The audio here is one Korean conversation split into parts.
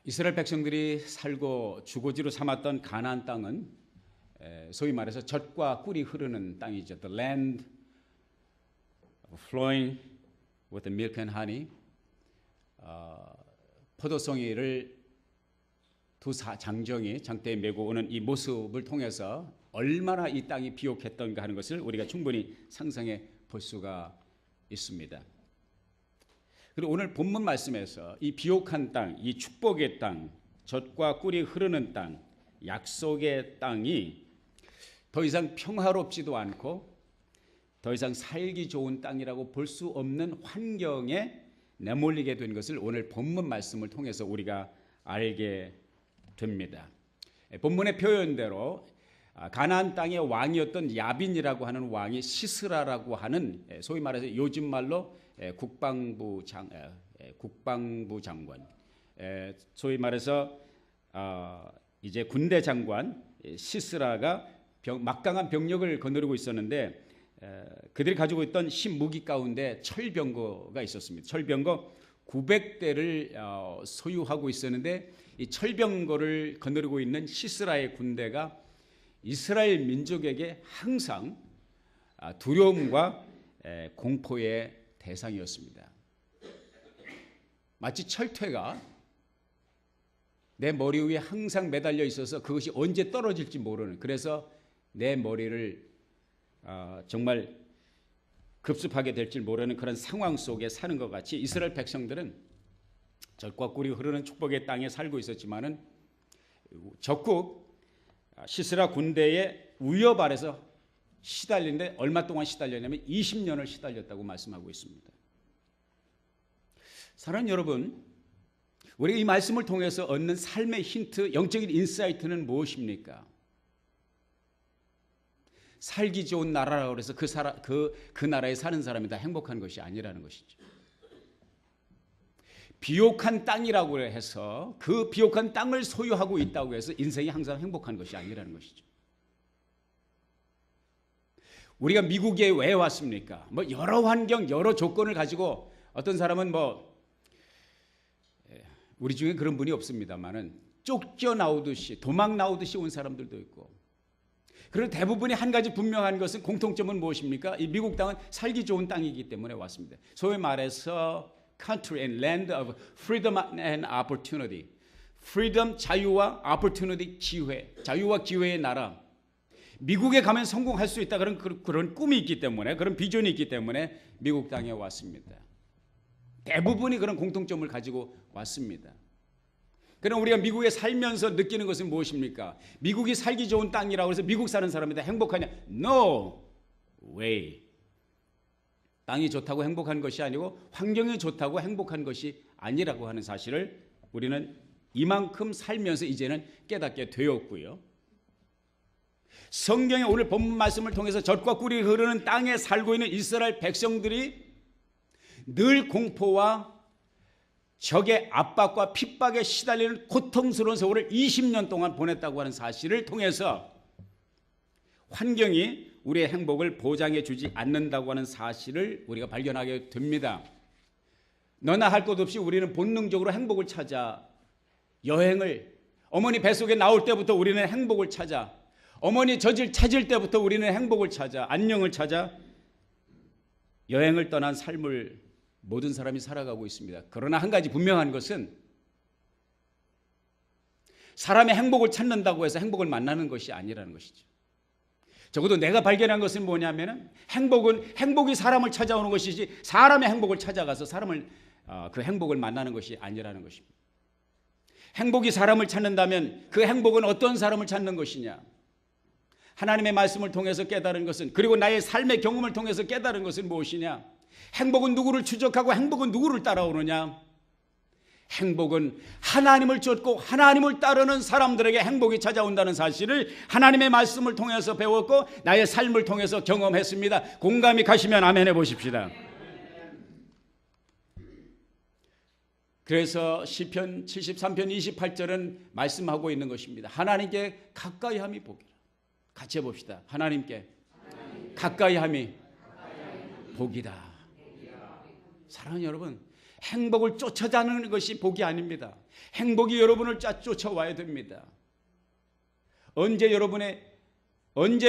이스라엘 백성들이 살고 주거지로 삼았던 가나안 땅은 소위 말해서 젖과 꿀이 흐르는 땅이죠. The land flowing with the milk and honey. 포도송이를 두 장정이 장대에 메고 오는 이 모습을 통해서 얼마나 이 땅이 비옥했던가 하는 것을 우리가 충분히 상상해 볼 수가 있습니다. 그리고 오늘 본문 말씀에서 이 비옥한 땅, 이 축복의 땅, 젖과 꿀이 흐르는 땅, 약속의 땅이 더 이상 평화롭지도 않고 더 이상 살기 좋은 땅이라고 볼 수 없는 환경에 내몰리게 된 것을 오늘 본문 말씀을 통해서 우리가 알게 됩니다. 본문의 표현대로 가나안 땅의 왕이었던 야빈이라고 하는 왕이 시스라라고 하는 소위 말해서 요즘 말로 국방부 장관, 소위 말해서 이제 군대 장관 시스라가 막강한 병력을 거느리고 있었는데 그들이 가지고 있던 신무기 가운데 철병거가 있었습니다. 철병거 900대를 소유하고 있었는데 이 철병거를 거느리고 있는 시스라의 군대가 이스라엘 민족에게 항상 두려움과 공포의 대상이었습니다. 마치 철퇴가 내 머리 위에 항상 매달려 있어서 그것이 언제 떨어질지 모르는, 그래서 내 머리를 정말 급습하게 될지 모르는 그런 상황 속에 사는 것 같이 이스라엘 백성들은 젖과 꿀이 흐르는 축복의 땅에 살고 있었지만은 적국 시스라 군대의 위협 아래서 시달리는데 얼마 동안 시달렸냐면 20년을 시달렸다고 말씀하고 있습니다. 사랑하는 여러분, 우리가 이 말씀을 통해서 얻는 삶의 힌트, 영적인 인사이트는 무엇입니까? 살기 좋은 나라라고 해서 그 나라에 사는 사람이 다 행복한 것이 아니라는 것이죠. 비옥한 땅이라고 해서 그 비옥한 땅을 소유하고 있다고 해서 인생이 항상 행복한 것이 아니라는 것이죠. 우리가 미국에 왜 왔습니까? 뭐 여러 환경, 여러 조건을 가지고 어떤 사람은 우리 중에 그런 분이 없습니다만은 쫓겨 나오듯이 도망 나오듯이 온 사람들도 있고, 그리고 대부분이 한 가지 분명한 것은 공통점은 무엇입니까? 이 미국 땅은 살기 좋은 땅이기 때문에 왔습니다. 소위 말해서 country and land of freedom and opportunity. freedom, 자유와 opportunity, 기회. 자유와 기회의 나라. 미국에 가면 성공할 수 있다, 그런 꿈이 있기 때문에, 그런 비전이 있기 때문에 미국 땅에 왔습니다. 대부분이 그런 공통점을 가지고 왔습니다. 그럼 우리가 미국에 살면서 느끼는 것은 무엇입니까? 미국이 살기 좋은 땅이라고 해서 미국 사는 사람이 다 행복하냐? No way. 땅이 좋다고 행복한 것이 아니고 환경이 좋다고 행복한 것이 아니라고 하는 사실을 우리는 이만큼 살면서 이제는 깨닫게 되었고요. 성경의 오늘 본문 말씀을 통해서 젖과 꿀이 흐르는 땅에 살고 있는 이스라엘 백성들이 늘 공포와 적의 압박과 핍박에 시달리는 고통스러운 세월을 20년 동안 보냈다고 하는 사실을 통해서 환경이 우리의 행복을 보장해 주지 않는다고 하는 사실을 우리가 발견하게 됩니다. 너나 할 것 없이 우리는 본능적으로 행복을 찾아 여행을, 어머니 뱃속에 나올 때부터 우리는 행복을 찾아, 어머니 젖을 찾을 때부터 우리는 행복을 찾아, 안녕을 찾아 여행을 떠난 삶을 모든 사람이 살아가고 있습니다. 그러나 한 가지 분명한 것은 사람의 행복을 찾는다고 해서 행복을 만나는 것이 아니라는 것이죠. 적어도 내가 발견한 것은 뭐냐면은 행복이 사람을 찾아오는 것이지 사람의 행복을 찾아가서 그 행복을 만나는 것이 아니라는 것입니다. 행복이 사람을 찾는다면 그 행복은 어떤 사람을 찾는 것이냐? 하나님의 말씀을 통해서 깨달은 것은, 그리고 나의 삶의 경험을 통해서 깨달은 것은 무엇이냐? 행복은 누구를 추적하고 행복은 누구를 따라오느냐? 행복은 하나님을 쫓고 하나님을 따르는 사람들에게 행복이 찾아온다는 사실을 하나님의 말씀을 통해서 배웠고 나의 삶을 통해서 경험했습니다. 공감이 가시면 아멘 해보십시다. 그래서 시편 73편 28절은 말씀하고 있는 것입니다. 하나님께 가까이함이 복이라. 같이 해봅시다. 하나님께 가까이함이 복이다. 사랑하는 여러분, 행복을 쫓아다니는 것이 복이 아닙니다. 행복이 여러분을 쫓아와야 됩니다. 언제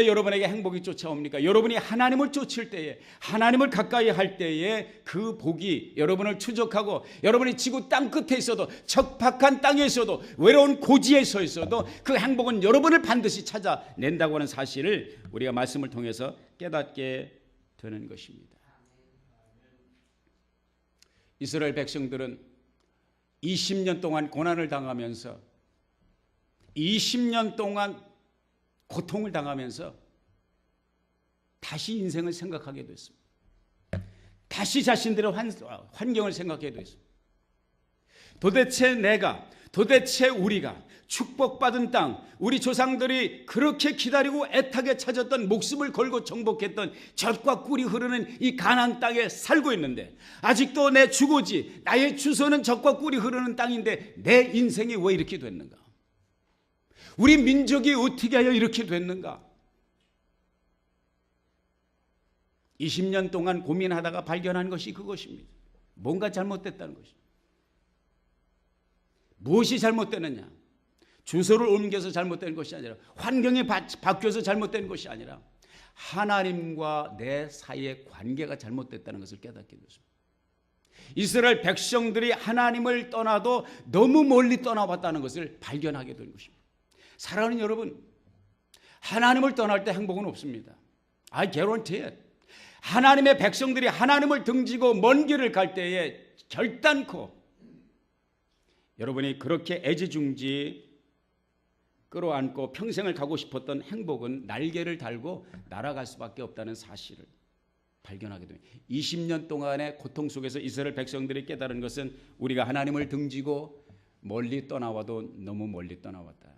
여러분에게 행복이 쫓아옵니까? 여러분이 하나님을 쫓을 때에, 하나님을 가까이 할 때에 그 복이 여러분을 추적하고, 여러분이 지구 땅끝에 있어도, 척박한 땅에 있어도, 외로운 고지에 서 있어도 그 행복은 여러분을 반드시 찾아낸다고 하는 사실을 우리가 말씀을 통해서 깨닫게 되는 것입니다. 이스라엘 백성들은 20년 동안 고난을 당하면서, 20년 동안 고통을 당하면서 다시 인생을 생각하게 됐습니다. 다시 자신들의 환경을 생각하게 됐습니다. 도대체 우리가 축복받은 땅, 우리 조상들이 그렇게 기다리고 애타게 찾았던, 목숨을 걸고 정복했던 젖과 꿀이 흐르는 이 가나안 땅에 살고 있는데, 아직도 내 주거지, 나의 주소는 젖과 꿀이 흐르는 땅인데 내 인생이 왜 이렇게 됐는가? 우리 민족이 어떻게 하여 이렇게 됐는가? 20년 동안 고민하다가 발견한 것이 그것입니다. 뭔가 잘못됐다는 것입니다. 무엇이 잘못되느냐? 주소를 옮겨서 잘못된 것이 아니라, 환경이 바뀌어서 잘못된 것이 아니라, 하나님과 내 사이의 관계가 잘못됐다는 것을 깨닫게 됐습니다. 이스라엘 백성들이 하나님을 떠나도 너무 멀리 떠나봤다는 것을 발견하게 된 것입니다. 사랑하는 여러분, 하나님을 떠날 때 행복은 없습니다. I guarantee it. 하나님의 백성들이 하나님을 등지고 먼 길을 갈 때에 결단코 여러분이 그렇게 애지중지 끌어안고 평생을 가고 싶었던 행복은 날개를 달고 날아갈 수밖에 없다는 사실을 발견하게 됩니다. 20년 동안의 고통 속에서 이스라엘 백성들이 깨달은 것은 우리가 하나님을 등지고 멀리 떠나와도 너무 멀리 떠나왔다.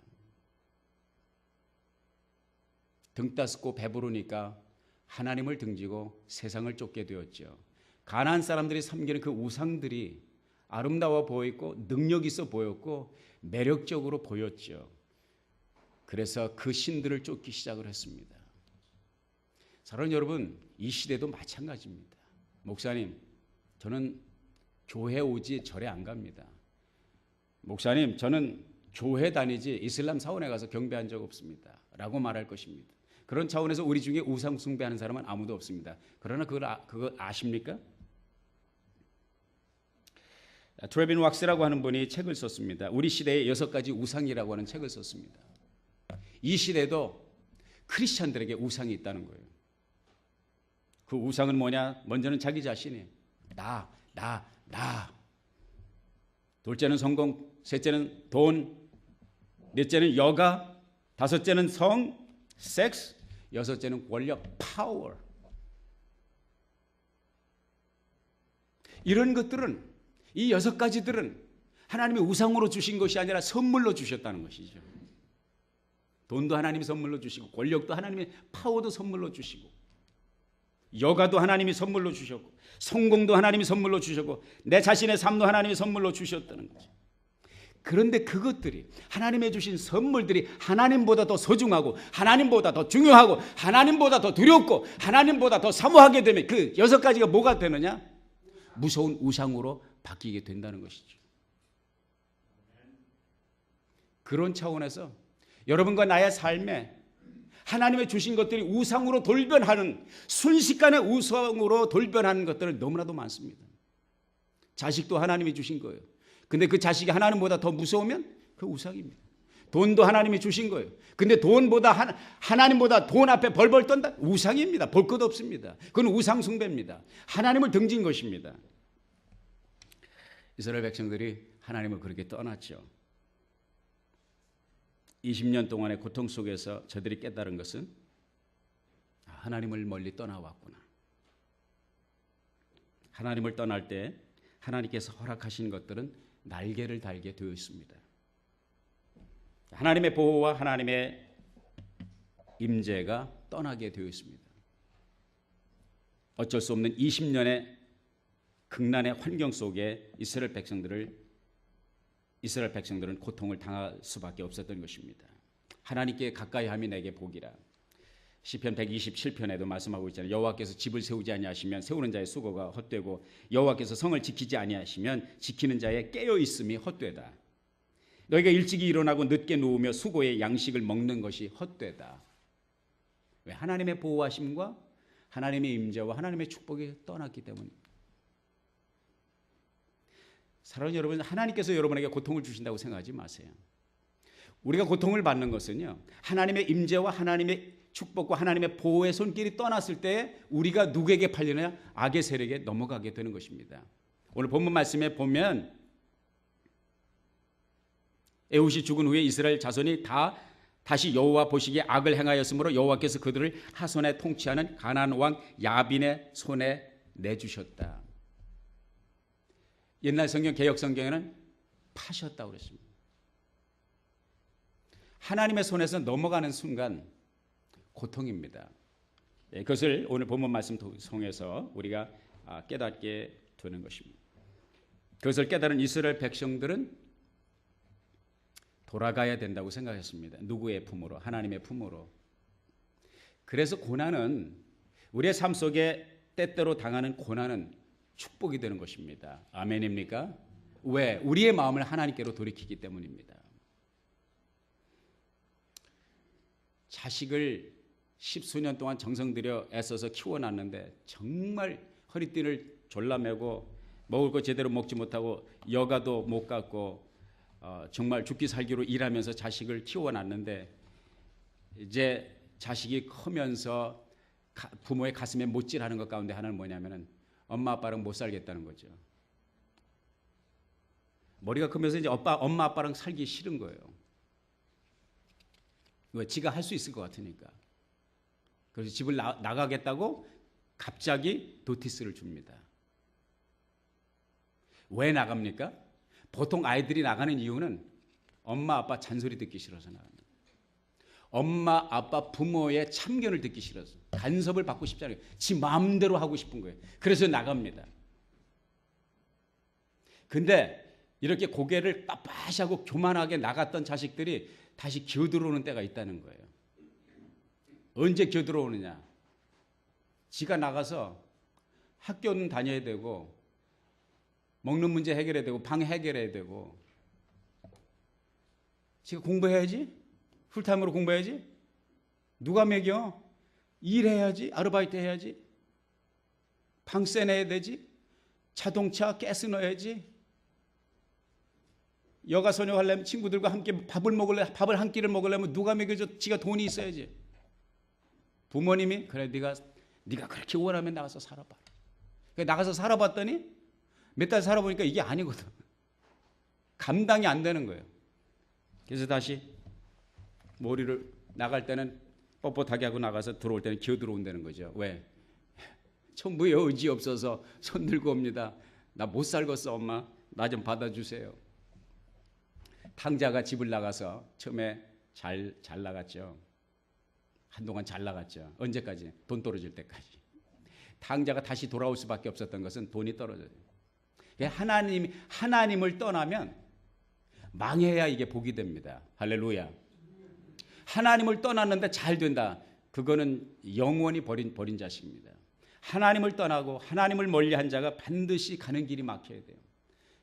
등 따스고 배부르니까 하나님을 등지고 세상을 쫓게 되었죠. 가나안 사람들이 섬기는 그 우상들이 아름다워 보였고 능력 있어 보였고 매력적으로 보였죠. 그래서 그 신들을 쫓기 시작을 했습니다. 사랑하는 여러분, 이 시대도 마찬가지입니다. 목사님, 저는 교회 오지 절에 안 갑니다. 목사님, 저는 교회 다니지 이슬람 사원에 가서 경배한 적 없습니다. 라고 말할 것입니다. 그런 차원에서 우리 중에 우상 숭배하는 사람은 아무도 없습니다. 그러나 그거 아십니까? 트레빈 왁스라고 하는 분이 책을 썼습니다. 우리 시대의 6가지 우상이라고 하는 책을 썼습니다. 이 시대도 크리스찬들에게 우상이 있다는 거예요. 그 우상은 뭐냐? 먼저는 자기 자신이에요. 나. 둘째는 성공, 셋째는 돈, 넷째는 여가, 다섯째는 성, 섹스, 여섯째는 권력, 파워. 이런 것들은, 이 6가지들은 하나님이 우상으로 주신 것이 아니라 선물로 주셨다는 것이죠. 돈도 하나님이 선물로 주시고, 권력도 하나님이, 파워도 선물로 주시고, 여가도 하나님이 선물로 주셨고, 성공도 하나님이 선물로 주셨고, 내 자신의 삶도 하나님이 선물로 주셨다는 거죠. 그런데 그것들이, 하나님의 주신 선물들이 하나님보다 더 소중하고, 하나님보다 더 중요하고, 하나님보다 더 두렵고, 하나님보다 더 사모하게 되면 그 6가지가 뭐가 되느냐? 무서운 우상으로 바뀌게 된다는 것이죠. 그런 차원에서 여러분과 나의 삶에 하나님의 주신 것들이 우상으로 돌변하는, 순식간에 우상으로 돌변하는 것들은 너무나도 많습니다. 자식도 하나님이 주신 거예요. 근데 그 자식이 하나님보다 더 무서우면 그 우상입니다. 돈도 하나님이 주신 거예요. 근데 하나님보다 돈 앞에 벌벌 떤다? 우상입니다. 볼 것 없습니다. 그건 우상 숭배입니다. 하나님을 등진 것입니다. 이스라엘 백성들이 하나님을 그렇게 떠났죠. 20년 동안의 고통 속에서 저들이 깨달은 것은 하나님을 멀리 떠나왔구나. 하나님을 떠날 때 하나님께서 허락하신 것들은 날개를 달게 되어 있습니다. 하나님의 보호와 하나님의 임재가 떠나게 되어 있습니다. 어쩔 수 없는 20년의 극난의 환경 속에 이스라엘 백성들은 고통을 당할 수밖에 없었던 것입니다. 하나님께 가까이 함이 내게 복이라. 시편 127편에도 말씀하고 있잖아요. 여호와께서 집을 세우지 아니하시면 세우는 자의 수고가 헛되고 여호와께서 성을 지키지 아니하시면 지키는 자의 깨어 있음이 헛되다. 너희가 일찍이 일어나고 늦게 누우며 수고의 양식을 먹는 것이 헛되다. 왜? 하나님의 보호하심과 하나님의 임재와 하나님의 축복이 떠났기 때문입니다. 사랑하는 여러분, 하나님께서 여러분에게 고통을 주신다고 생각하지 마세요. 우리가 고통을 받는 것은요, 하나님의 임재와 하나님의 축복과 하나님의 보호의 손길이 떠났을 때 우리가 누구에게 팔리느냐? 악의 세력에 넘어가게 되는 것입니다. 오늘 본문 말씀에 보면 에훗이 죽은 후에 이스라엘 자손이 다시 여호와 보시기에 악을 행하였으므로 여호와께서 그들을 하손에 통치하는 가나안 왕 야빈의 손에 내주셨다. 옛날 성경 개역 성경에는 파셨다고 그랬습니다. 하나님의 손에서 넘어가는 순간 고통입니다. 그것을 오늘 본문 말씀 통해서 우리가 깨닫게 되는 것입니다. 그것을 깨달은 이스라엘 백성들은 돌아가야 된다고 생각했습니다. 누구의 품으로? 하나님의 품으로. 그래서 고난은, 우리의 삶 속에 때때로 당하는 고난은 축복이 되는 것입니다. 아멘입니까? 왜? 우리의 마음을 하나님께로 돌이키기 때문입니다. 자식을 10수년 동안 정성 들여 애써서 키워놨는데 정말 허리띠를 졸라매고 먹을 거 제대로 먹지 못하고 여가도 못 갖고 정말 죽기 살기로 일하면서 자식을 키워놨는데 이제 자식이 크면서 부모의 가슴에 못질하는 것 가운데 하나는 뭐냐면은 엄마 아빠랑 못 살겠다는 거죠. 머리가 크면서 이제 엄마 아빠랑 살기 싫은 거예요. 왜? 지가 할 수 있을 것 같으니까. 그래서 집을 나가겠다고 갑자기 노티스를 줍니다. 왜 나갑니까? 보통 아이들이 나가는 이유는 엄마 아빠 잔소리 듣기 싫어서 나갑니다. 엄마 아빠 부모의 참견을 듣기 싫어서, 간섭을 받고 싶지 않아요. 지 마음대로 하고 싶은 거예요. 그래서 나갑니다. 근데 이렇게 고개를 빳빳하고 교만하게 나갔던 자식들이 다시 기어들어오는 때가 있다는 거예요. 언제 기어들어오느냐? 지가 나가서 학교는 다녀야 되고 먹는 문제 해결해야 되고 방 해결해야 되고 지가 공부해야지? 풀타임으로 공부해야지? 누가 먹여? 일해야지? 아르바이트 해야지? 방세 내야 되지? 자동차 가스 넣어야지? 여가소녀 하려면 친구들과 함께 밥을 한 끼를 먹으려면 누가 먹여줘? 지가 돈이 있어야지. 부모님이 그래 네가 그렇게 원하면 나가서 살아봐. 나가서 살아봤더니 몇 달 살아보니까 이게 아니거든. 감당이 안 되는 거예요. 그래서 다시 머리를 나갈 때는 뻣뻣하게 하고 나가서 들어올 때는 기어 들어온다는 거죠. 왜? 천부에 의지 없어서 손 들고 옵니다. 나 못 살겠어 엄마. 나 좀 받아주세요. 탕자가 집을 나가서 처음에 잘 나갔죠. 한동안 잘 나갔죠. 언제까지? 돈 떨어질 때까지. 탕자가 다시 돌아올 수밖에 없었던 것은 돈이 떨어져요. 하나님을 떠나면 망해야 이게 복이 됩니다. 할렐루야. 하나님을 떠났는데 잘 된다. 그거는 영원히 버린 자식입니다. 하나님을 떠나고 하나님을 멀리한 자가 반드시 가는 길이 막혀야 돼요.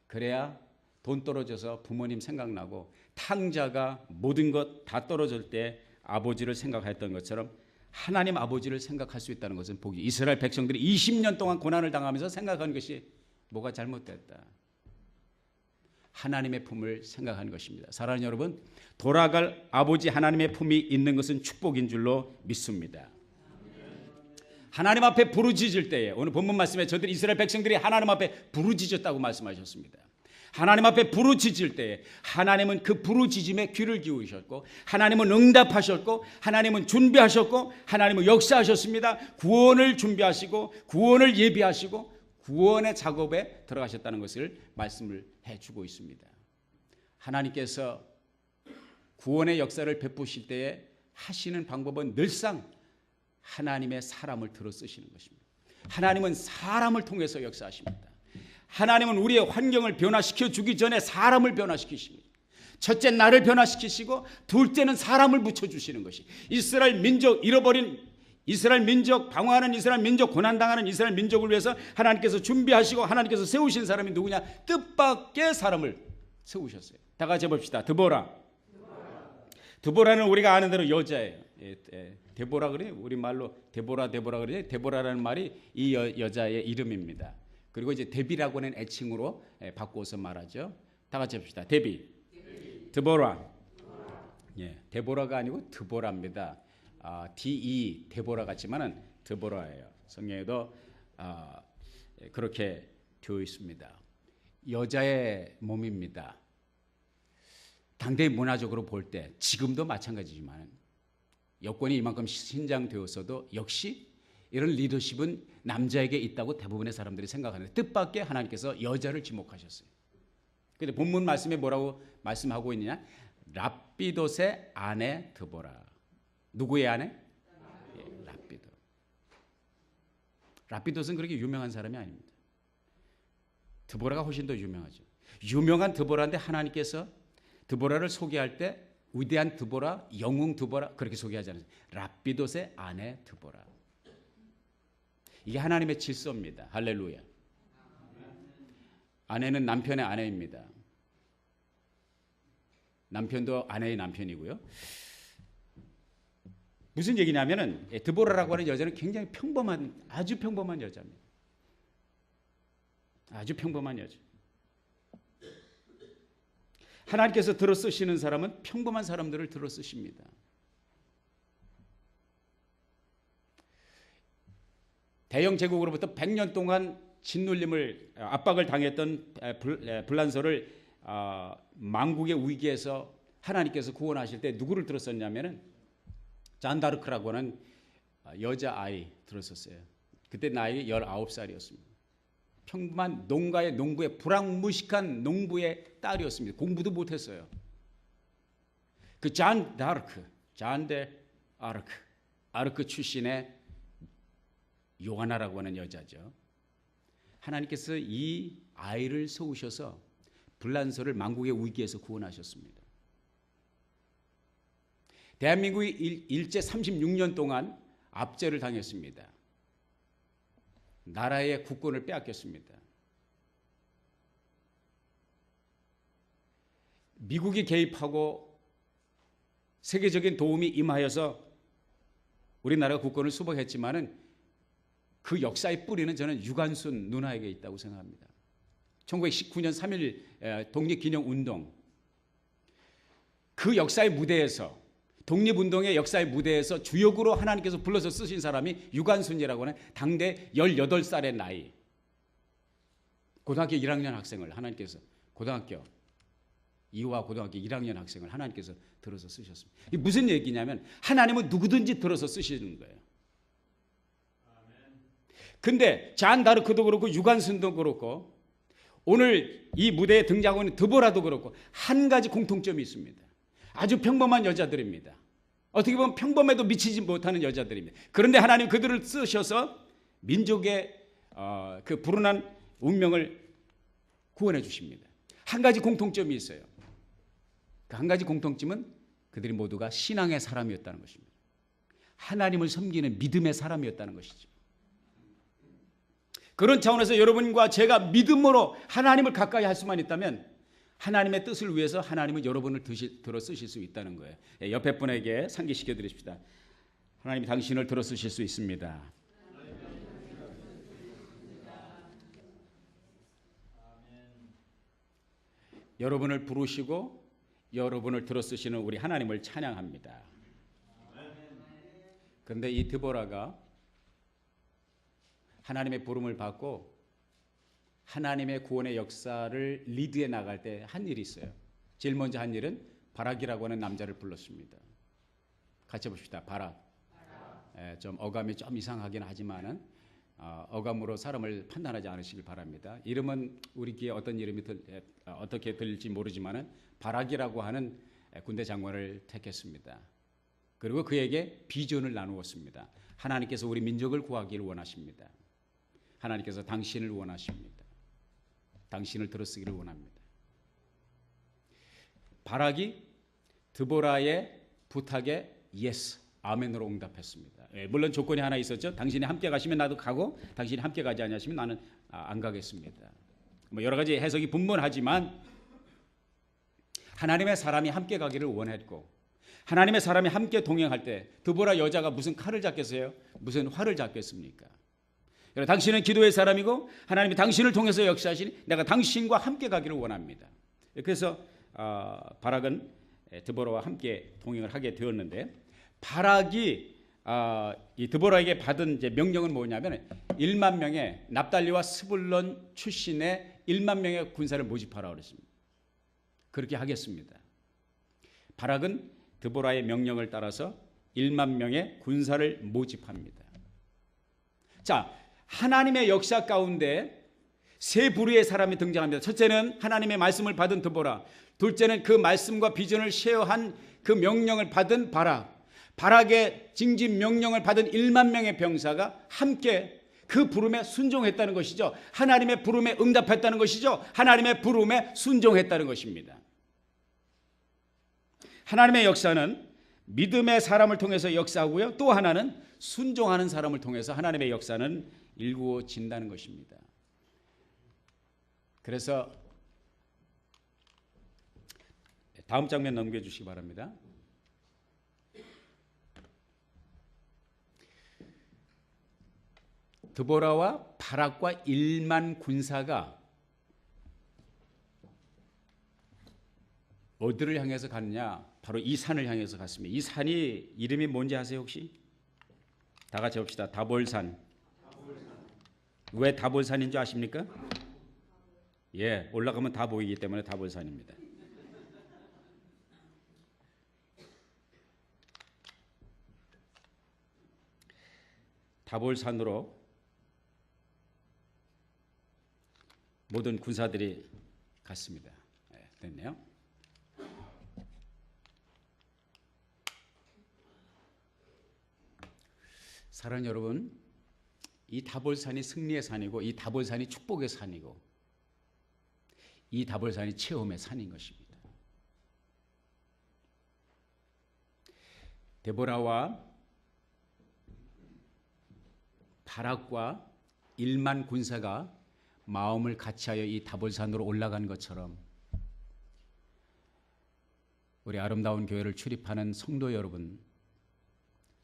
그래야 돈 떨어져서 부모님 생각나고, 탕자가 모든 것 다 떨어질 때 아버지를 생각했던 것처럼 하나님 아버지를 생각할 수 있다는 것은 복이. 이스라엘 백성들이 20년 동안 고난을 당하면서 생각한 것이 뭐가 잘못됐다. 하나님의 품을 생각하는 것입니다. 사랑하는 여러분, 돌아갈 아버지 하나님의 품이 있는 것은 축복인 줄로 믿습니다. 하나님 앞에 부르짖을 때에, 오늘 본문 말씀에 저들 이스라엘 백성들이 하나님 앞에 부르짖었다고 말씀하셨습니다. 하나님 앞에 부르짖을 때에 하나님은 그 부르짖음에 귀를 기울이셨고, 하나님은 응답하셨고, 하나님은 준비하셨고, 하나님은 역사하셨습니다. 구원을 준비하시고 구원을 예비하시고 구원의 작업에 들어가셨다는 것을 말씀을 해주고 있습니다. 하나님께서 구원의 역사를 베푸실 때에 하시는 방법은 늘상 하나님의 사람을 들어 쓰시는 것입니다. 하나님은 사람을 통해서 역사하십니다. 하나님은 우리의 환경을 변화시켜 주기 전에 사람을 변화시키십니다. 첫째 나를 변화시키시고 둘째는 사람을 붙여주시는 것이, 이스라엘 민족 잃어버린 이스라엘 민족, 방황하는 이스라엘 민족, 고난당하는 이스라엘 민족을 위해서 하나님께서 준비하시고 하나님께서 세우신 사람이 누구냐? 뜻밖의 사람을 세우셨어요. 다 같이 해봅시다. 드보라. 드보라는 우리가 아는 대로 여자예요. 데보라 그래요. 우리말로 데보라 그래요. 데보라라는 말이 이 여자의 이름입니다. 그리고 이제 데비라고 하는 애칭으로 바꿔서 말하죠. 다 같이 해봅시다. 데비. 드보라. 예, 데보라가 아니고 드보라입니다. DE 데보라 같지만은 드보라예요. 성경에도 그렇게 되어 있습니다. 여자의 몸입니다. 당대 문화적으로 볼 때 지금도 마찬가지지만 여권이 이만큼 신장되었어도 역시 이런 리더십은 남자에게 있다고 대부분의 사람들이 생각하는데 뜻밖의 하나님께서 여자를 지목하셨어요. 근데 본문 말씀에 뭐라고 말씀하고 있느냐? 랍비돗의 아내 드보라. 누구의 아내? 예, 랍비돗. 랍비돗은 그렇게 유명한 사람이 아닙니다. 드보라가 훨씬 더 유명하죠. 유명한 드보라인데 하나님께서 드보라를 소개할 때 위대한 드보라, 영웅 드보라 그렇게 소개하지 않아요. 랍비돗의 아내 드보라. 이게 하나님의 질서입니다. 할렐루야. 아내는 남편의 아내입니다. 남편도 아내의 남편이고요. 무슨 얘기냐면은 드보라라고 하는 여자는 굉장히 평범한, 아주 평범한 여자입니다. 아주 평범한 여자. 하나님께서 들어 쓰시는 사람은 평범한 사람들을 들어 쓰십니다. 대영 제국으로부터 100년 동안 짓눌림을 압박을 당했던 불란서를 망국의 위기에서 하나님께서 구원하실 때 누구를 들었었냐면은 잔다르크라고 하는 여자아이 들었었어요. 그때 나이 19살이었습니다. 평범한 농가의 농부의 불황무식한 농부의 딸이었습니다. 공부도 못했어요. 그 잔데 아르크 출신의 요하나라고 하는 여자죠. 하나님께서 이 아이를 세우셔서 불란서를 망국의 위기에서 구원하셨습니다. 대한민국이 일제 36년 동안 압제를 당했습니다. 나라의 국권을 빼앗겼습니다. 미국이 개입하고 세계적인 도움이 임하여서 우리나라가 국권을 수복했지만은 그 역사의 뿌리는 저는 유관순 누나에게 있다고 생각합니다. 1919년 3.1 독립기념운동 그 역사의 무대에서 독립운동의 역사의 무대에서 주역으로 하나님께서 불러서 쓰신 사람이 유관순이라고 하는 당대 18살의 나이 고등학교 1학년 학생을 하나님께서 고등학교 2와 고등학교 1학년 학생을 하나님께서 들어서 쓰셨습니다. 이게 무슨 얘기냐면 하나님은 누구든지 들어서 쓰시는 거예요. 근데 잔 다르크도 그렇고 유관순도 그렇고 오늘 이 무대에 등장하고 있는 드보라도 그렇고 한 가지 공통점이 있습니다. 아주 평범한 여자들입니다. 어떻게 보면 평범해도 미치지 못하는 여자들입니다. 그런데 하나님 그들을 쓰셔서 민족의 그 불운한 운명을 구원해 주십니다. 한 가지 공통점이 있어요. 그 한 가지 공통점은 그들이 모두가 신앙의 사람이었다는 것입니다. 하나님을 섬기는 믿음의 사람이었다는 것이죠. 그런 차원에서 여러분과 제가 믿음으로 하나님을 가까이 할 수만 있다면 하나님의 뜻을 위해서 하나님은 여러분을 들어 쓰실 수 있다는 거예요. 옆에 분에게 상기시켜 드립시다. 하나님이 당신을 들어 쓰실 수 있습니다. 여러분을 부르시고 여러분을 들어 쓰시는 우리 하나님을 찬양합니다. 그런데 이 드보라가 하나님의 부름을 받고 하나님의 구원의 역사를 리드해 나갈 때 한 일이 있어요. 제일 먼저 한 일은 바락이라고 하는 남자를 불렀습니다. 같이 봅시다. 바락. 좀 어감이 좀 이상하긴 하지만은 어감으로 사람을 판단하지 않으시길 바랍니다. 이름은 우리 귀에 어떤 이름이 어떻게 들릴지 모르지만은 바락이라고 하는 군대 장관을 택했습니다. 그리고 그에게 비전을 나누었습니다. 하나님께서 우리 민족을 구하기를 원하십니다. 하나님께서 당신을 원하십니다. 당신을 들어쓰기를 원합니다. 바락이 드보라의 부탁에 예스 아멘으로 응답했습니다. 물론 조건이 하나 있었죠. 당신이 함께 가시면 나도 가고 당신이 함께 가지 않으시면 나는 안 가겠습니다. 뭐 여러 가지 해석이 분분하지만 하나님의 사람이 함께 가기를 원했고 하나님의 사람이 함께 동행할 때 드보라 여자가 무슨 칼을 잡겠어요? 무슨 활을 잡겠습니까? 당신은 기도의 사람이고 하나님이 당신을 통해서 역사하시니 내가 당신과 함께 가기를 원합니다. 그래서 바락은 드보라와 함께 동행을 하게 되었는데 바락이 이 드보라에게 받은 이제 명령은 뭐냐면 1만 명의 납달리와 스불론 출신의 1만 명의 군사를 모집하라 그랬습니다. 그렇게 하겠습니다. 바락은 드보라의 명령을 따라서 1만 명의 군사를 모집합니다. 자, 하나님의 역사 가운데 세 부류의 사람이 등장합니다. 첫째는 하나님의 말씀을 받은 드보라, 둘째는 그 말씀과 비전을 쉐어한 그 명령을 받은 바락, 바락의 징집 명령을 받은 1만 명의 병사가 함께 그 부름에 순종했다는 것이죠. 하나님의 부름에 응답했다는 것이죠. 하나님의 부름에 순종했다는 것입니다. 하나님의 역사는 믿음의 사람을 통해서 역사하고요. 또 하나는 순종하는 사람을 통해서 하나님의 역사는 일구어진다는 것입니다. 그래서 다음 장면 넘겨주시기 바랍니다. 드보라와 바락과 1만 군사가 어디를 향해서 갔느냐? 바로 이 산을 향해서 갔습니다. 이 산이 이름이 뭔지 아세요 혹시? 다 같이 봅시다. 다볼산. 왜 다볼산인 줄 아십니까? 예, 올라가면 다 보이기 때문에 다볼산입니다. 다볼산으로 모든 군사들이 갔습니다. 네, 됐네요. 사랑하는 여러분, 이 다볼산이 승리의 산이고 이 다볼산이 축복의 산이고 이 다볼산이 체험의 산인 것입니다. 데보라와 바락과 1만 군사가 마음을 같이하여 이 다볼산으로 올라간 것처럼 우리 아름다운 교회를 출입하는 성도 여러분,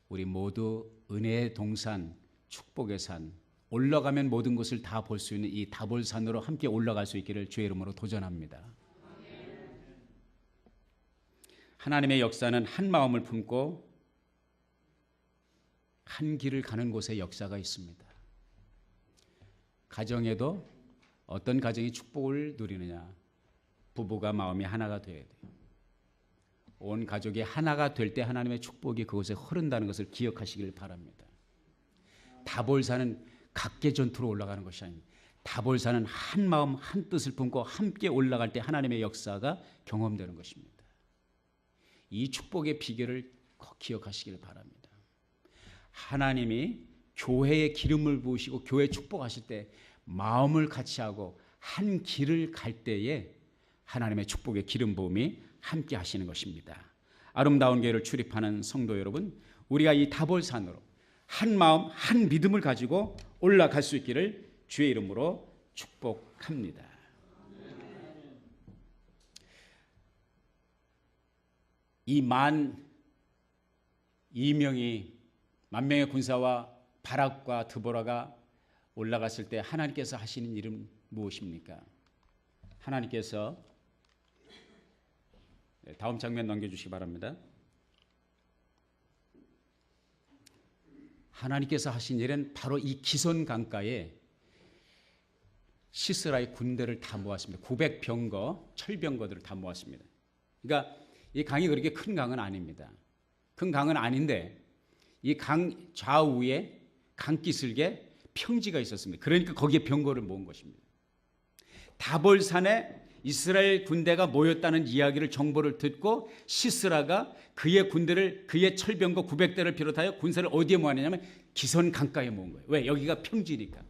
우리 모두 은혜의 동산, 축복의 산, 올라가면 모든 것을 다 볼 수 있는 이 다볼산으로 함께 올라갈 수 있기를 주의 이름으로 도전합니다. 하나님의 역사는 한 마음을 품고 한 길을 가는 곳에 역사가 있습니다. 가정에도 어떤 가정이 축복을 누리느냐? 부부가 마음이 하나가 되어야 돼요. 온 가족이 하나가 될 때 하나님의 축복이 그곳에 흐른다는 것을 기억하시길 바랍니다. 다볼산은 각계 전투로 올라가는 것이 아닙니다. 다볼산은 한 마음 한 뜻을 품고 함께 올라갈 때 하나님의 역사가 경험되는 것입니다. 이 축복의 비결을 꼭 기억하시길 바랍니다. 하나님이 교회에 기름을 부으시고 교회 축복하실 때 마음을 같이 하고 한 길을 갈 때에 하나님의 축복의 기름 부음이 함께 하시는 것입니다. 아름다운 교회를 출입하는 성도 여러분, 우리가 이 다볼산으로 한 마음 한 믿음을 가지고 올라갈 수 있기를 주의 이름으로 축복합니다. 이 12,000명이 만 명의 군사와 바락과 드보라가 올라갔을 때 하나님께서 하시는 일은 무엇입니까? 하나님께서 다음 장면 넘겨주시기 바랍니다. 하나님께서 하신 일은 바로 이 기손 강가에 시스라의 군대를 다 모았습니다. 900병거, 철병거들을 다 모았습니다. 그러니까 이 강이 그렇게 큰 강은 아닙니다. 큰 강은 아닌데 이 강 좌우에 강기슭에 평지가 있었습니다. 그러니까 거기에 병거를 모은 것입니다. 다볼산에 이스라엘 군대가 모였다는 이야기를 정보를 듣고 시스라가 그의 군대를 그의 철병거 900대를 비롯하여 군사를 어디에 모았느냐면 기손 강가에 모은 거예요. 왜? 여기가 평지니까.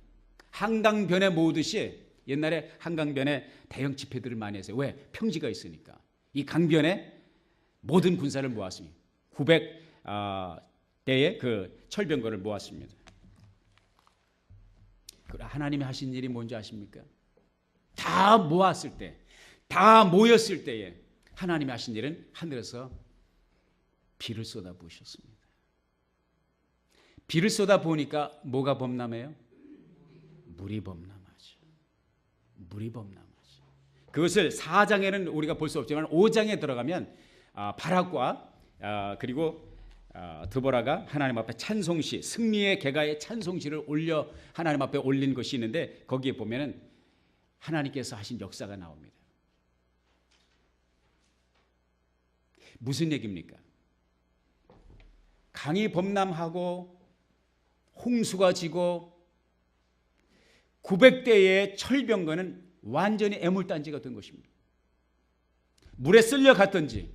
한강변에 모으듯이 옛날에 한강변에 대형 집회들을 많이 했어요. 왜? 평지가 있으니까. 이 강변에 모든 군사를 모았습니다. 대에 그 철병거를 모았습니다. 하나님이 하신 일이 뭔지 아십니까? 다 모았을 때, 다 모였을 때에 하나님이 하신 일은 하늘에서 비를 쏟아 부으셨습니다. 비를 쏟아 부으니까 뭐가 범람해요? 물이 범람하죠. 물이 범람하죠. 그것을 4장에는 우리가 볼 수 없지만 5장에 들어가면 바락과 그리고 드보라가 하나님 앞에 찬송시, 승리의 개가의 찬송시를 올려 하나님 앞에 올린 것이 있는데 거기에 보면은 하나님께서 하신 역사가 나옵니다. 무슨 얘기입니까? 강이 범람하고 홍수가 지고 900대의 철병거는 완전히 애물단지가 된 것입니다. 물에 쓸려갔든지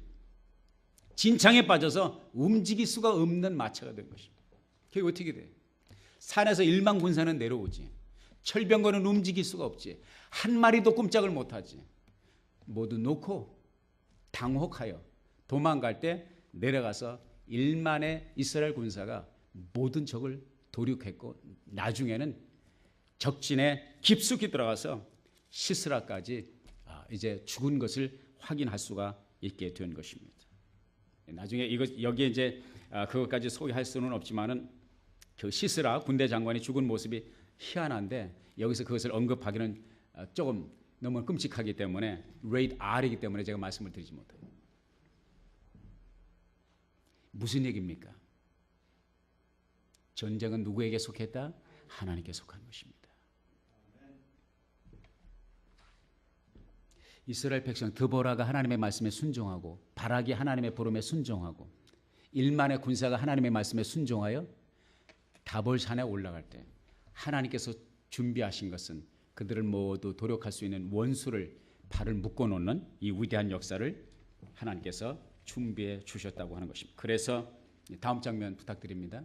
진창에 빠져서 움직일 수가 없는 마차가 된 것입니다. 그게 어떻게 돼요? 산에서 1만 군사는 내려오지, 철병거는 움직일 수가 없지, 한 마리도 꼼짝을 못하지. 모두 놓고 당혹하여 도망갈 때 내려가서 1만의 이스라엘 군사가 모든 적을 도륙했고 나중에는 적진에 깊숙이 들어가서 시스라까지 이제 죽은 것을 확인할 수가 있게 된 것입니다. 나중에 여기에 이제 그것까지 소개할 수는 없지만은 그 시스라 군대 장관이 죽은 모습이 희한한데 여기서 그것을 언급하기는 조금 너무 끔찍하기 때문에 레이드 R이기 때문에 제가 말씀을 드리지 못해요. 무슨 얘기입니까? 전쟁은 누구에게 속했다? 하나님께 속한 것입니다. 이스라엘 백성 드보라가 하나님의 말씀에 순종하고 바락이 하나님의 부름에 순종하고 1만의 군사가 하나님의 말씀에 순종하여 다볼산에 올라갈 때 하나님께서 준비하신 것은 그들을 모두 도륙할 수 있는 원수를 발을 묶어놓는 이 위대한 역사를 하나님께서 준비해 주셨다고 하는 것입니다. 그래서 다음 장면 부탁드립니다.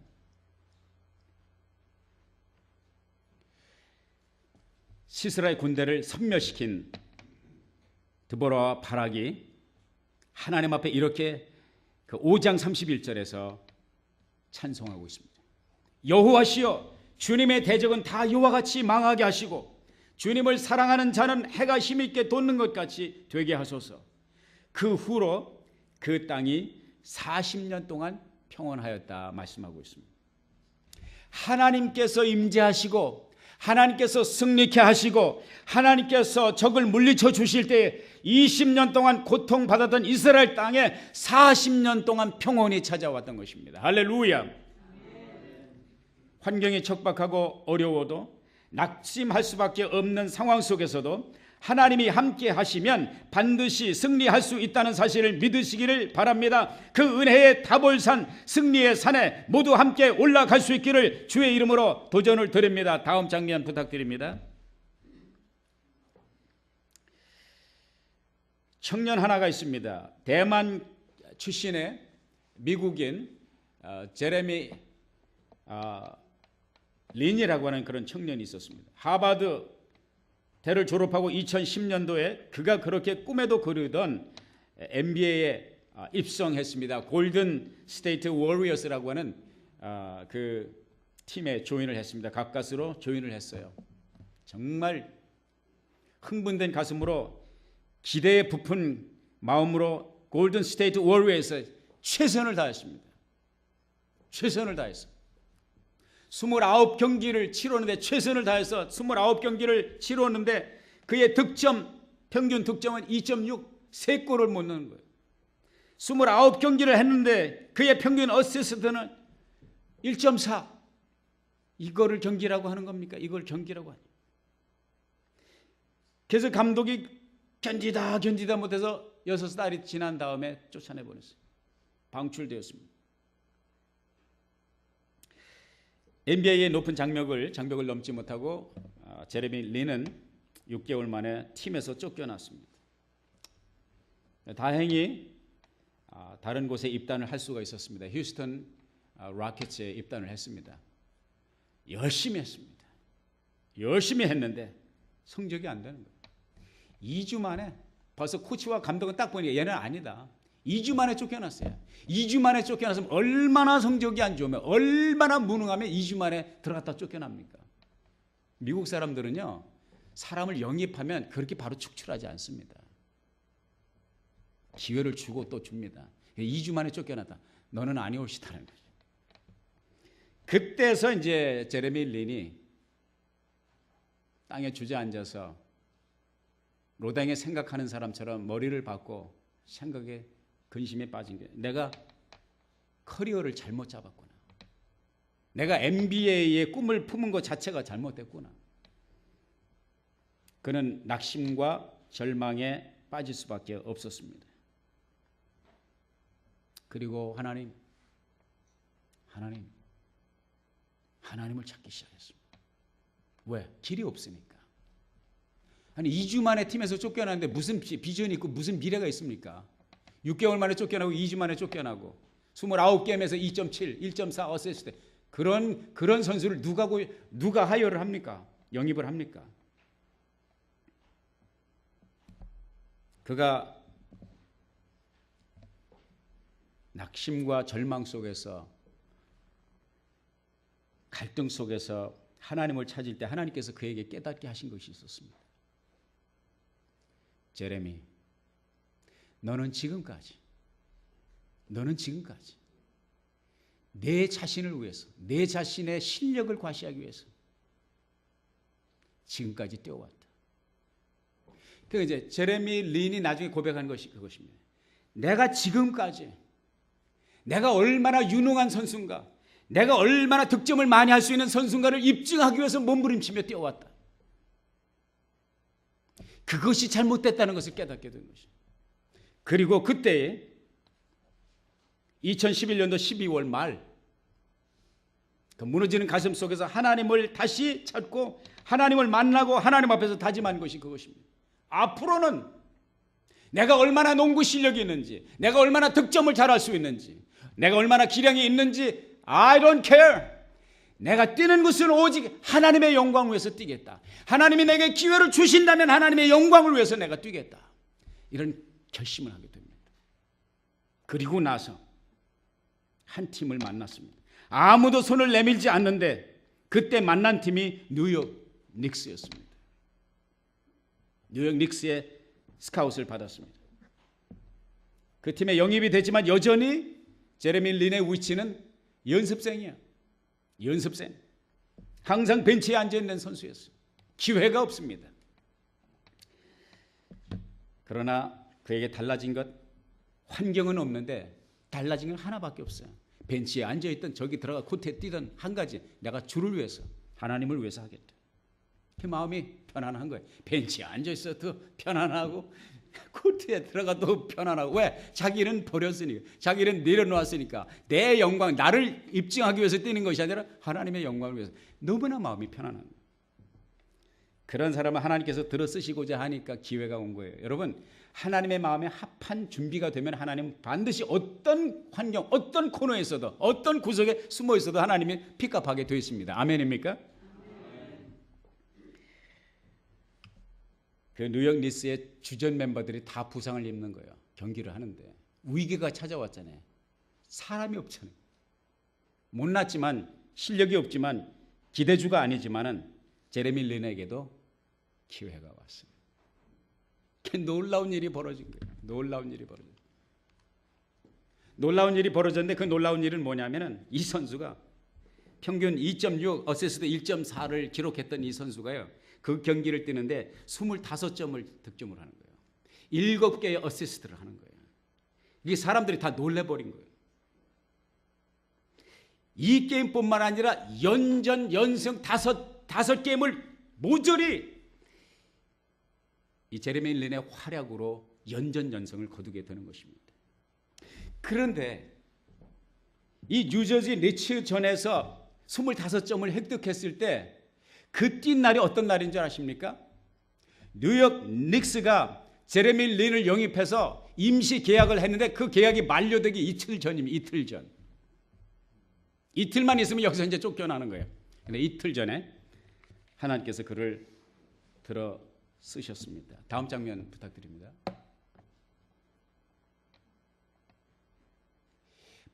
시스라의 군대를 섬멸시킨 드보라와 바락이 하나님 앞에 이렇게 그 5장 31절에서 찬송하고 있습니다. 여호와시여, 주님의 대적은 다 이와 같이 망하게 하시고 주님을 사랑하는 자는 해가 힘있게 돋는 것 같이 되게 하소서. 그 후로 그 땅이 40년 동안 평온하였다 말씀하고 있습니다. 하나님께서 임재하시고 하나님께서 승리케 하시고 하나님께서 적을 물리쳐 주실 때 20년 동안 고통받았던 이스라엘 땅에 40년 동안 평온이 찾아왔던 것입니다. 할렐루야. 환경이 척박하고 어려워도 낙심할 수밖에 없는 상황 속에서도 하나님이 함께 하시면 반드시 승리할 수 있다는 사실을 믿으시기를 바랍니다. 그 은혜의 다볼산 승리의 산에 모두 함께 올라갈 수 있기를 주의 이름으로 도전을 드립니다. 다음 장면 부탁드립니다. 청년 하나가 있습니다. 대만 출신의 미국인 제레미 린이라고 하는 그런 청년이 있었습니다. 하버드 대를 졸업하고 2010년도에 그가 그렇게 꿈에도 그리던 NBA에 입성했습니다. 골든 스테이트 워리어스라고 하는 그 팀에 조인을 했습니다. 가까스로 조인을 했어요. 정말 흥분된 가슴으로 기대에 부푼 마음으로 골든 스테이트 워리어스에 최선을 다했습니다. 최선을 다했어요. 29경기를 치렀는데 최선을 다해서 29경기를 치렀는데 그의 득점, 평균 득점은 2.6, 3골을 못 넣는 거예요. 29경기를 했는데 그의 평균 어시스트는 1.4. 이거를 경기라고 하는 겁니까? 이걸 경기라고 하죠. 그래서 감독이 견디다 못해서 6달이 지난 다음에 쫓아내버렸어요. 방출되었습니다. NBA의 높은 장벽을 넘지 못하고 제레미 린은 6개월 만에 팀에서 쫓겨났습니다. 다행히 다른 곳에 입단을 할 수가 있었습니다. 휴스턴 로켓츠에 입단을 했습니다. 열심히 했습니다. 열심히 했는데 성적이 안 되는 거예요. 2주 만에 벌써 코치와 감독은 딱 보니까 얘는 아니다. 2주 만에 쫓겨났어요. 2주 만에 쫓겨났으면 얼마나 성적이 안 좋으면, 얼마나 무능하면 2주 만에 들어갔다 쫓겨납니까? 미국 사람들은요, 사람을 영입하면 그렇게 바로 축출하지 않습니다. 기회를 주고 또 줍니다. 2주 만에 쫓겨났다. 너는 아니올시다는 거죠. 그때서 이제 제레미 린이 땅에 주저앉아서 로댕에 생각하는 사람처럼 머리를 박고 생각에 근심에 빠진 게, 내가 커리어를 잘못 잡았구나. 내가 MBA의 꿈을 품은 것 자체가 잘못됐구나. 그는 낙심과 절망에 빠질 수밖에 없었습니다. 그리고 하나님을 찾기 시작했습니다. 왜? 길이 없으니까. 아니 2주 만에 팀에서 쫓겨나는데 무슨 비전이 있고 무슨 미래가 있습니까? 6개월 만에 쫓겨나고 2주 만에 쫓겨나고 29게임에서 2.7, 1.4 어시스트, 그런 선수를 누가 하이어를 합니까? 영입을 합니까? 그가 낙심과 절망 속에서, 갈등 속에서 하나님을 찾을 때 하나님께서 그에게 깨닫게 하신 것이 있었습니다. 제레미, 너는 지금까지 내 자신을 위해서, 내 자신의 실력을 과시하기 위해서 지금까지 뛰어왔다. 그 이제 제레미 린이 나중에 고백한 것이 그것입니다. 내가 지금까지 내가 얼마나 유능한 선수인가, 내가 얼마나 득점을 많이 할 수 있는 선수인가를 입증하기 위해서 몸부림치며 뛰어왔다. 그것이 잘못됐다는 것을 깨닫게 된 것입니다. 그리고 그때 2011년도 12월 말, 그 무너지는 가슴 속에서 하나님을 다시 찾고 하나님을 만나고 하나님 앞에서 다짐한 것이 그것입니다. 앞으로는 내가 얼마나 농구 실력이 있는지, 내가 얼마나 득점을 잘할 수 있는지, 내가 얼마나 기량이 있는지 I don't care. 내가 뛰는 것은 오직 하나님의 영광을 위해서 뛰겠다. 하나님이 내게 기회를 주신다면 하나님의 영광을 위해서 내가 뛰겠다. 이런 결심을 하게 됩니다. 그리고 나서 한 팀을 만났습니다. 아무도 손을 내밀지 않는데 그때 만난 팀이 뉴욕 닉스였습니다. 뉴욕 닉스의 스카웃을 받았습니다. 그 팀에 영입이 됐지만 여전히 제레미 린의 위치는 연습생이야. 연습생. 항상 벤치에 앉아있는 선수였어요. 기회가 없습니다. 그러나 그에게 달라진 것, 환경은 없는데 달라진 건 하나밖에 없어요. 벤치에 앉아있던, 저기 들어가 코트에 뛰던 한 가지, 내가 주를 위해서, 하나님을 위해서 하겠다. 그 마음이 편안한 거예요. 벤치에 앉아있어도 편안하고 코트에 들어가도 편안하고. 왜? 자기는 버렸으니까, 자기는 내려놓았으니까. 내 영광, 나를 입증하기 위해서 뛰는 것이 아니라 하나님의 영광을 위해서. 너무나 마음이 편안한 거예요. 그런 사람은 하나님께서 들어 쓰시고자 하니까 기회가 온 거예요. 여러분, 하나님의 마음에 합한 준비가 되면 하나님은 반드시 어떤 환경, 어떤 코너에서도, 어떤 구석에 숨어 있어도 하나님이 픽업하게 되어 있습니다. 아멘입니까? 그 뉴욕 니스의 주전 멤버들이 다 부상을 입는 거예요. 경기를 하는데 위기가 찾아왔잖아요. 사람이 없잖아요. 못났지만, 실력이 없지만, 기대주가 아니지만은 제레미 린에게도 기회가 왔습니다. 놀라운 일이 벌어진 거예요. 놀라운 일이 벌어졌는데 그 놀라운 일은 뭐냐면은 이 선수가 평균 2.6, 어시스트 1.4를 기록했던 이 선수가요, 그 경기를 뛰는데 25점을 득점을 하는 거예요. 7개의 어시스트를 하는 거예요. 이게 사람들이 다 놀래버린 거예요. 이 게임뿐만 아니라 연전, 연승 다섯 게임을 모조리 이 제레미 린의 활약으로 연전, 연승을 거두게 되는 것입니다. 그런데 이 뉴저지 니츠전에서 25점을 획득했을 때 그 뛴 날이 어떤 날인 줄 아십니까? 뉴욕 닉스가 제레미 린을 영입해서 임시 계약을 했는데 그 계약이 만료되기 이틀 전입니다. 이틀 전. 이틀만 있으면 여기서 이제 쫓겨나는 거예요. 근데 이틀 전에 하나님께서 그를 들어 쓰셨습니다. 다음 장면 부탁드립니다.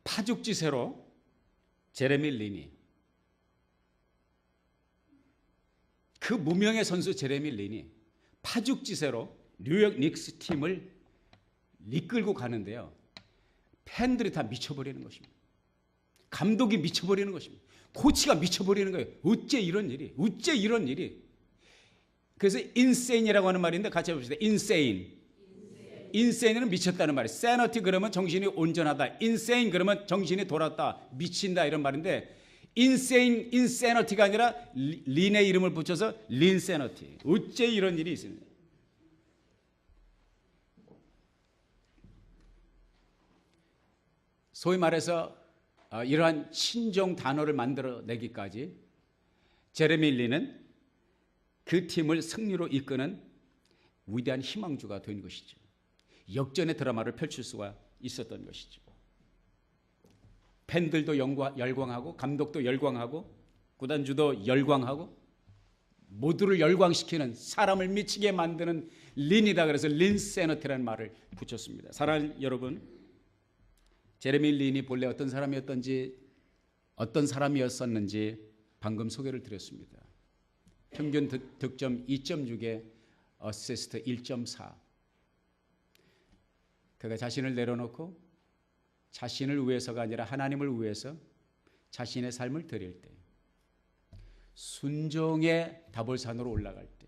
파죽지세로 제레미 린이, 그 무명의 선수 제레미 린이 파죽지세로 뉴욕 닉스 팀을 이끌고 가는데요. 팬들이 다 미쳐버리는 것입니다. 감독이 미쳐버리는 것입니다. 코치가 미쳐버리는 거예요. 어째 이런 일이? 어째 이런 일이? 그래서 인세인이라고 하는 말인데 같이 해봅시다. 인세인. 인세인은 미쳤다는 말이에요. 세너티 그러면 정신이 온전하다. 인세인 그러면 정신이 돌았다. 미친다 이런 말인데 인세인, 인세너티가 아니라 린의 이름을 붙여서 린세너티. 어째 이런 일이 있습니다. 소위 말해서 이러한 신종 단어를 만들어내기까지 제레미 린은 그 팀을 승리로 이끄는 위대한 희망주가 된 것이죠. 역전의 드라마를 펼칠 수가 있었던 것이죠. 팬들도 열광하고 감독도 열광하고 구단주도 열광하고 모두를 열광시키는, 사람을 미치게 만드는 린이다. 그래서 린세너티라는 말을 붙였습니다. 사랑하는 여러분, 제레미 린이 본래 어떤 사람이었던지, 어떤 사람이었었는지 방금 소개를 드렸습니다. 평균 득점 2.6에 어시스트 1.4. 그가 자신을 내려놓고 자신을 위해서가 아니라 하나님을 위해서 자신의 삶을 드릴 때, 순종의 다볼산으로 올라갈 때,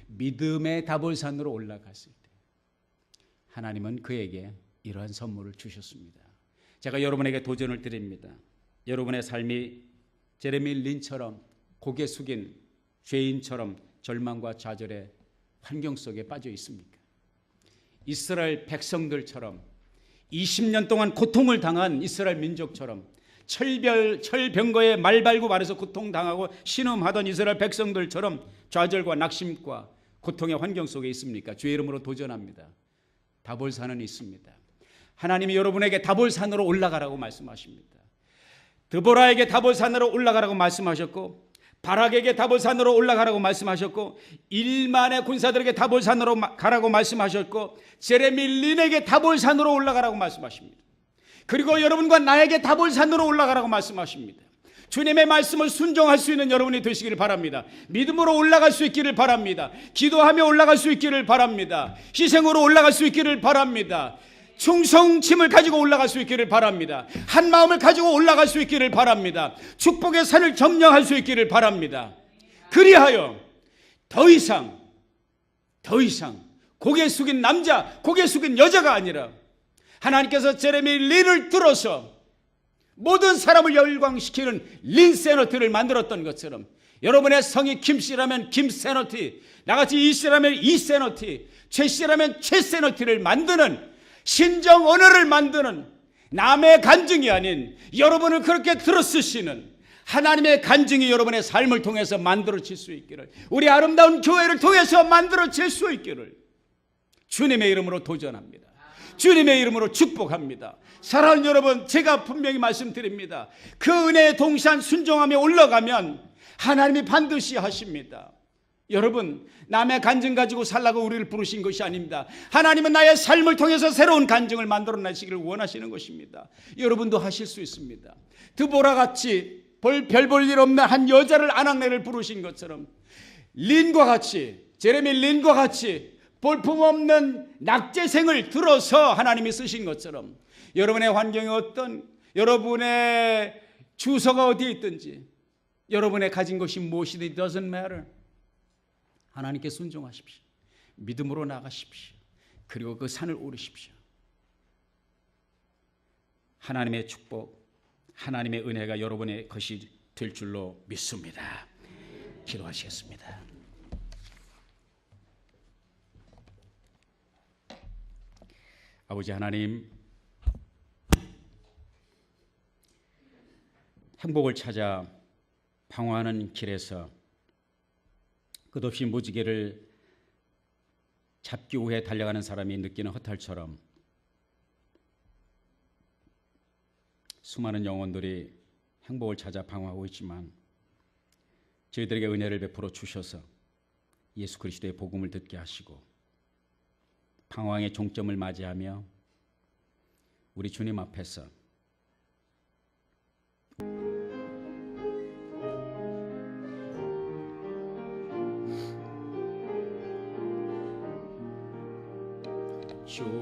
믿음의 다볼산으로 올라갔을 때 하나님은 그에게 이러한 선물을 주셨습니다. 제가 여러분에게 도전을 드립니다. 여러분의 삶이 제레미 린처럼 고개 숙인 죄인처럼 절망과 좌절의 환경 속에 빠져 있습니까? 이스라엘 백성들처럼 20년 동안 고통을 당한 이스라엘 민족처럼 철병거에 말 달고 말해서 고통당하고 신음하던 이스라엘 백성들처럼 좌절과 낙심과 고통의 환경 속에 있습니까? 주의 이름으로 도전합니다. 다볼산은 있습니다. 하나님이 여러분에게 다볼산으로 올라가라고 말씀하십니다. 드보라에게 다볼산으로 올라가라고 말씀하셨고, 바락에게 다볼산으로 올라가라고 말씀하셨고, 1만의 군사들에게 다볼산으로 가라고 말씀하셨고, 제레미 린에게 다볼산으로 올라가라고 말씀하십니다. 그리고 여러분과 나에게 다볼산으로 올라가라고 말씀하십니다. 주님의 말씀을 순종할 수 있는 여러분이 되시기를 바랍니다. 믿음으로 올라갈 수 있기를 바랍니다. 기도하며 올라갈 수 있기를 바랍니다. 희생으로 올라갈 수 있기를 바랍니다. 충성심을 가지고 올라갈 수 있기를 바랍니다. 한 마음을 가지고 올라갈 수 있기를 바랍니다. 축복의 산을 점령할 수 있기를 바랍니다. 그리하여 더 이상 고개 숙인 남자, 고개 숙인 여자가 아니라 하나님께서 제레미 린을 들어서 모든 사람을 열광시키는 린세너티를 만들었던 것처럼, 여러분의 성이 김씨라면 김세너티, 나같이 이씨라면 이세너티, 최씨라면 최세너티를 만드는, 신정 언어를 만드는, 남의 간증이 아닌 여러분을 그렇게 들어쓰시는 하나님의 간증이 여러분의 삶을 통해서 만들어질 수 있기를, 우리 아름다운 교회를 통해서 만들어질 수 있기를 주님의 이름으로 도전합니다. 주님의 이름으로 축복합니다. 사랑하는 여러분, 제가 분명히 말씀드립니다. 그 은혜의 동산 순종하며 올라가면 하나님이 반드시 하십니다. 여러분, 남의 간증 가지고 살라고 우리를 부르신 것이 아닙니다. 하나님은 나의 삶을 통해서 새로운 간증을 만들어내시기를 원하시는 것입니다. 여러분도 하실 수 있습니다. 드보라같이 별 볼 일 없는 한 여자를 아낙네를 부르신 것처럼, 린과 같이, 제레미 린과 같이 볼품없는 낙제생을 들어서 하나님이 쓰신 것처럼, 여러분의 환경이 어떤, 여러분의 주소가 어디에 있든지, 여러분의 가진 것이 무엇이든 doesn't matter. 하나님께 순종하십시오. 믿음으로 나가십시오. 그리고 그 산을 오르십시오. 하나님의 축복, 하나님의 은혜가 여러분의 것이 될 줄로 믿습니다. 기도하시겠습니다. 아버지 하나님, 행복을 찾아 방황하는 길에서 끝없이 무지개를 잡기 위해 달려가는 사람이 느끼는 허탈처럼 수많은 영혼들이 행복을 찾아 방황하고 있지만, 저희들에게 은혜를 베풀어 주셔서 예수 그리스도의 복음을 듣게 하시고 방황의 종점을 맞이하며 우리 주님 앞에서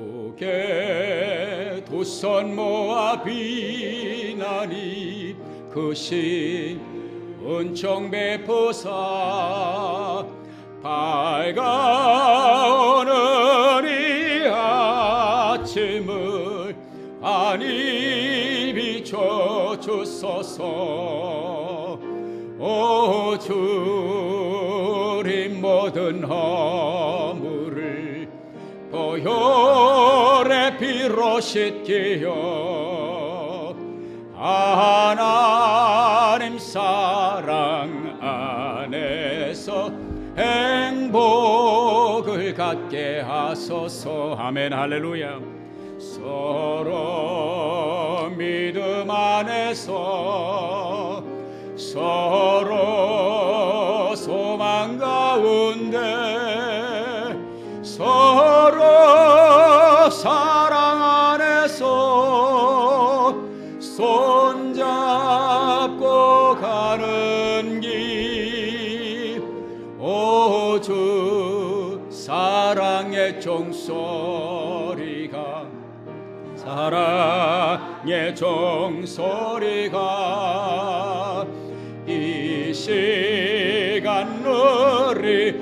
주께 두 손 모아 비나니 그 신 은총 베푸사 밝아오는 이 아침을 안이 비춰 주소서. 오 주님 모든 허물을 보혈의 피로 씻기어 하나님 사랑 안에서 행복을 갖게 하소서. 아멘 할렐루야. 서로 믿음 안에서 서로 소망 가운데 서로 사랑 안에서 손잡고 가는 길. 오 주 사랑의 종소리가 사랑의 종소리가 이 시간 우리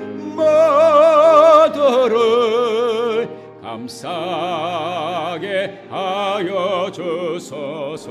모두를 감사하게 하여 주소서.